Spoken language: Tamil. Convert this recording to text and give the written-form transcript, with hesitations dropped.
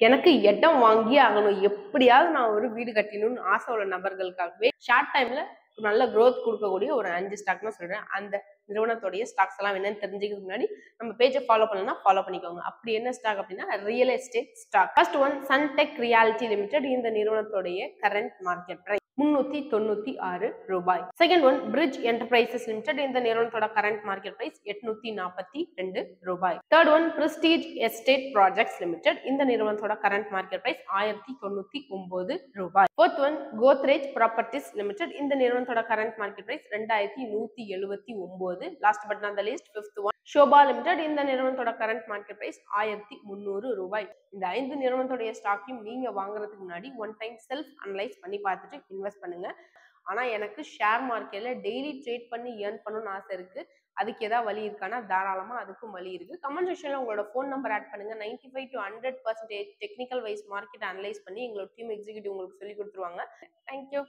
எனக்கு இடம் வாங்கி ஆகணும், எப்படியாவது நான் ஒரு வீடு கட்டணும்னு ஆசை உள்ள நபர்களுக்காகவே ஷார்ட் டைம்ல நல்ல growth கொடுக்கக்கூடிய ஒரு 5 ஸ்டாக் தான் சொல்றேன். அந்த நிறுவனத்துடைய ஸ்டாக்ஸ் எல்லாம் என்னன்னு தெரிஞ்சுக்கிறதுக்கு முன்னாடி நம்ம பேஜை ஃபாலோ பண்ணலாம், ஃபாலோ பண்ணிக்கோங்க. அப்படி என்ன ஸ்டாக் அப்படின்னா real estate stock. First one Sunteck realty limited. இந்த நிறுவனத்துடைய கரண்ட் மார்க்கெட் பிரைஸ் 396 ரூபாய். Second one bridge enterprises limited. இந்த நிறுவனத்தோட கரண்ட் மார்க்கெட் பிரைஸ் 842 ரூபாய். Third one prestige estate projects limited. இந்த நிறுவனத்தோட கரண்ட் மார்க்கெட் பிரைஸ் 1099 ரூபாய். Fourth one Godrej properties limited. இந்த நிறுவனத்தோட current market price 2179. Last but not the least fifth one Sobha limited. இந்த நிறுவனத்தோட கரண்ட் மார்க்கெட் பிரைஸ் 1300 ரூபாய். இந்த 5 நிறுவனத்துடைய ஸ்டாக்கையும் நீங்க வாங்குறதுக்கு முன்னாடி ஒன் டைம் செல்ஃப் அனலைஸ் பண்ணி பார்த்துட்டு இன்வெஸ்ட் பண்ணுங்க. ஆனா எனக்கு ஷேர் மார்க்கெட்ல டெய்லி ட்ரேட் பண்ணி ஏர்ன் பண்ணணும்னு ஆசை இருக்கு. அதுக்கு ஏதாவது வழி இருக்கானா தாராளமா அதுக்கும் வழி இருக்கு. கமெண்ட் செக்ஷன்ல உங்களோட ஃபோன் நம்பர் ஆட் பண்ணுங்க. 95 to 100% technical wise market analyse பண்ணி எங்களோட டீம் எக்ஸிக்யூட்டிவ் உங்களுக்கு சொல்லி கொடுத்துருவாங்க. தேங்க்யூ.